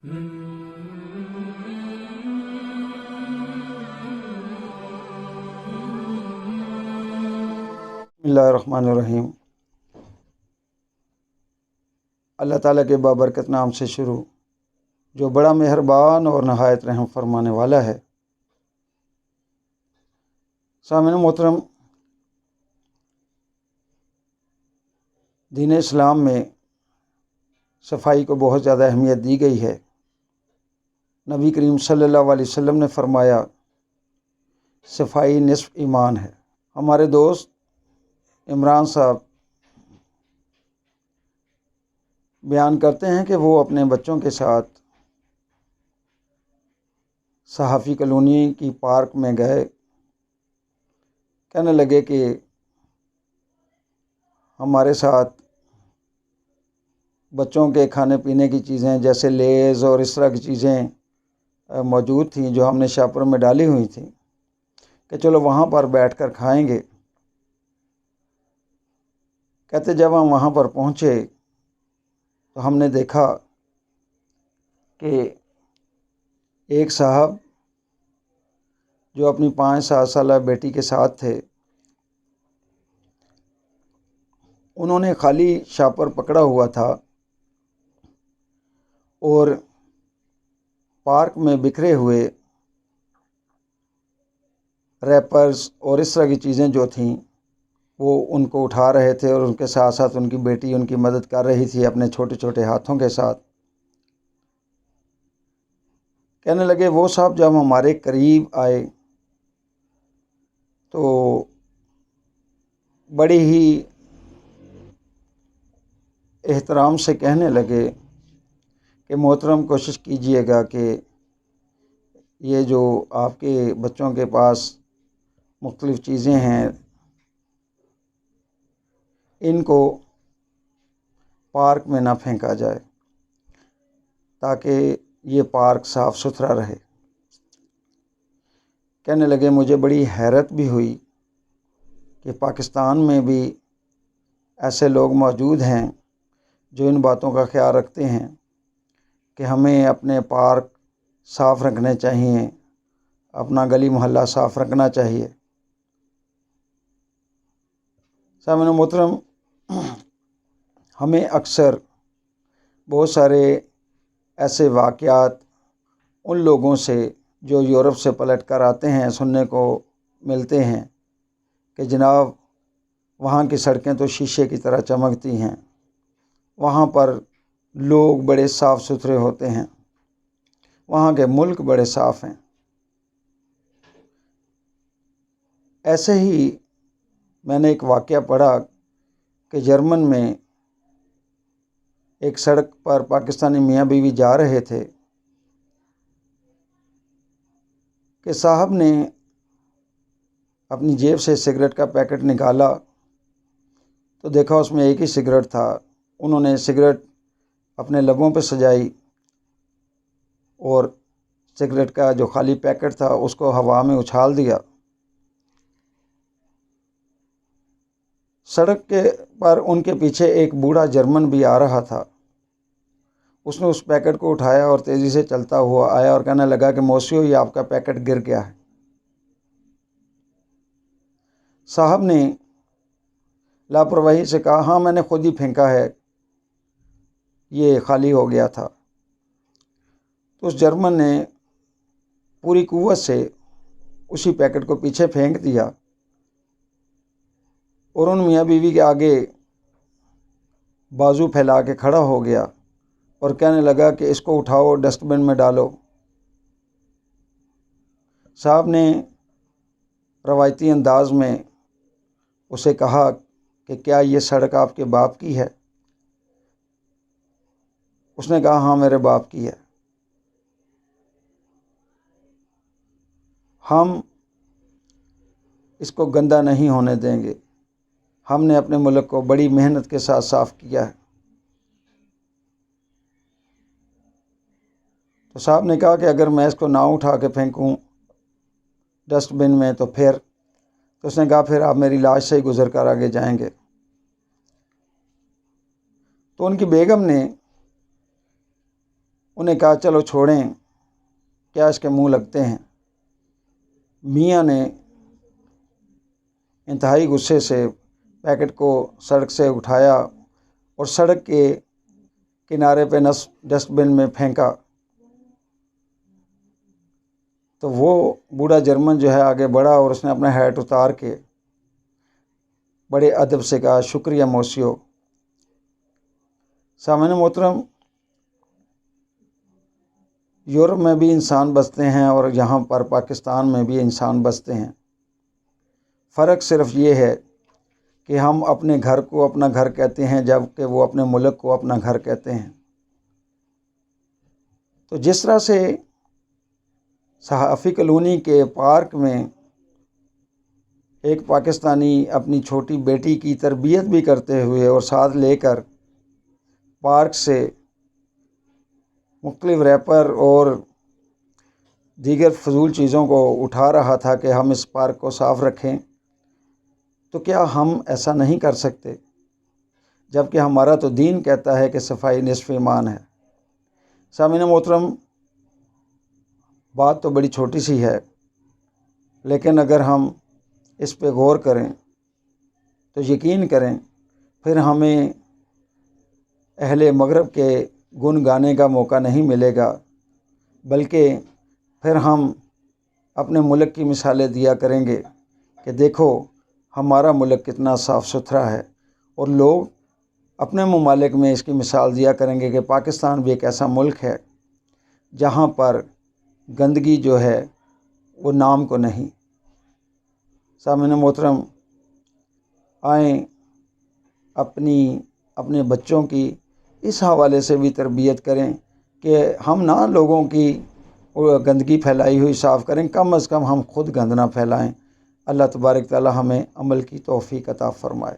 بسم اللہ الرحمن الرحیم۔ اللہ تعالیٰ کے بابرکت نام سے شروع، جو بڑا مہربان اور نہایت رحم فرمانے والا ہے۔ سامعین محترم، دین اسلام میں صفائی کو بہت زیادہ اہمیت دی گئی ہے۔ نبی کریم صلی اللہ علیہ وسلم نے فرمایا، صفائی نصف ایمان ہے۔ ہمارے دوست عمران صاحب بیان کرتے ہیں کہ وہ اپنے بچوں کے ساتھ صحافی کالونی کی پارک میں گئے۔ کہنے لگے کہ ہمارے ساتھ بچوں کے کھانے پینے کی چیزیں جیسے لیز اور اس طرح کی چیزیں موجود تھیں جو ہم نے شاپر میں ڈالی ہوئی تھیں کہ چلو وہاں پر بیٹھ کر کھائیں گے۔ کہتے جب ہم وہاں پر پہنچے تو ہم نے دیکھا کہ ایک صاحب جو اپنی 5-7 سالہ بیٹی کے ساتھ تھے، انہوں نے خالی شاپر پکڑا ہوا تھا اور پارک میں بکھرے ہوئے ریپرز اور اس طرح کی چیزیں جو تھیں وہ ان کو اٹھا رہے تھے، اور ان کے ساتھ ساتھ ان کی بیٹی ان کی مدد کر رہی تھی اپنے چھوٹے چھوٹے ہاتھوں کے ساتھ۔ کہنے لگے وہ صاحب جب ہمارے قریب آئے تو بڑی ہی احترام سے کہنے لگے کہ محترم کوشش کیجئے گا کہ یہ جو آپ کے بچوں کے پاس مختلف چیزیں ہیں ان کو پارک میں نہ پھینکا جائے تاکہ یہ پارک صاف ستھرا رہے۔ کہنے لگے مجھے بڑی حیرت بھی ہوئی کہ پاکستان میں بھی ایسے لوگ موجود ہیں جو ان باتوں کا خیال رکھتے ہیں کہ ہمیں اپنے پارک صاف رکھنے چاہیے، اپنا گلی محلہ صاف رکھنا چاہیے۔ سامعین محترم، ہمیں اکثر بہت سارے ایسے واقعات ان لوگوں سے جو یورپ سے پلٹ کر آتے ہیں سننے کو ملتے ہیں کہ جناب وہاں کی سڑکیں تو شیشے کی طرح چمکتی ہیں، وہاں پر لوگ بڑے صاف ستھرے ہوتے ہیں، وہاں کے ملک بڑے صاف ہیں۔ ایسے ہی میں نے ایک واقعہ پڑھا کہ جرمن میں ایک سڑک پر پاکستانی میاں بیوی جا رہے تھے کہ صاحب نے اپنی جیب سے سگریٹ کا پیکٹ نکالا تو دیکھا اس میں ایک ہی سگریٹ تھا۔ انہوں نے سگریٹ اپنے لبوں پہ سجائی اور سگریٹ کا جو خالی پیکٹ تھا اس کو ہوا میں اچھال دیا۔ سڑک کے پر ان کے پیچھے ایک بوڑھا جرمن بھی آ رہا تھا۔ اس نے اس پیکٹ کو اٹھایا اور تیزی سے چلتا ہوا آیا اور کہنے لگا کہ موسیو یہ آپ کا پیکٹ گر گیا ہے۔ صاحب نے لاپرواہی سے کہا ہاں میں نے خود ہی پھینکا ہے، یہ خالی ہو گیا تھا۔ تو اس جرمن نے پوری قوت سے اسی پیکٹ کو پیچھے پھینک دیا اور ان میاں بیوی کے آگے بازو پھیلا کے کھڑا ہو گیا اور کہنے لگا کہ اس کو اٹھاؤ ڈسٹ بن میں ڈالو۔ صاحب نے روایتی انداز میں اسے کہا کہ کیا یہ سڑک آپ کے باپ کی ہے؟ اس نے کہا ہاں میرے باپ کی ہے۔ ہم اس کو گندہ نہیں ہونے دیں گے، ہم نے اپنے ملک کو بڑی محنت کے ساتھ صاف کیا ہے۔ تو صاحب نے کہا کہ اگر میں اس کو نہ اٹھا کے پھینکوں ڈسٹ بن میں تو اس نے کہا پھر آپ میری لاش سے ہی گزر کر آگے جائیں گے۔ تو ان کی بیگم نے انہیں کہا چلو چھوڑیں، کیا اس کے منہ لگتے ہیں۔ میاں نے انتہائی غصے سے پیکٹ کو سڑک سے اٹھایا اور سڑک کے کنارے پہ ڈسٹ بن میں پھینکا۔ تو وہ بوڑھا جرمن جو ہے آگے بڑھا اور اس نے اپنا ہیٹ اتار کے بڑے ادب سے کہا شکریہ موسیو۔ سامعین محترم، یورپ میں بھی انسان بستے ہیں اور یہاں پر پاکستان میں بھی انسان بستے ہیں۔ فرق صرف یہ ہے کہ ہم اپنے گھر کو اپنا گھر کہتے ہیں جبکہ وہ اپنے ملک کو اپنا گھر کہتے ہیں۔ تو جس طرح سے صحافی کالونی کے پارک میں ایک پاکستانی اپنی چھوٹی بیٹی کی تربیت بھی کرتے ہوئے اور ساتھ لے کر پارک سے مختلف ریپر اور دیگر فضول چیزوں کو اٹھا رہا تھا کہ ہم اس پارک کو صاف رکھیں، تو کیا ہم ایسا نہیں کر سکتے؟ جبکہ ہمارا تو دین کہتا ہے کہ صفائی نصف ایمان ہے۔ سامعین محترم، بات تو بڑی چھوٹی سی ہے، لیکن اگر ہم اس پہ غور کریں تو یقین کریں پھر ہمیں اہل مغرب کے گن گانے کا موقع نہیں ملے گا، بلکہ پھر ہم اپنے ملک کی مثالیں دیا کریں گے کہ دیکھو ہمارا ملک کتنا صاف ستھرا ہے، اور لوگ اپنے ممالک میں اس کی مثال دیا کریں گے کہ پاکستان بھی ایک ایسا ملک ہے جہاں پر گندگی جو ہے وہ نام کو نہیں۔ سامعین محترم، آئیں اپنے بچوں کی اس حوالے سے بھی تربیت کریں کہ ہم نہ لوگوں کی گندگی پھیلائی ہوئی صاف کریں، کم از کم ہم خود گند نہ پھیلائیں۔ اللہ تبارک تعالی ہمیں عمل کی توفیق عطا فرمائے۔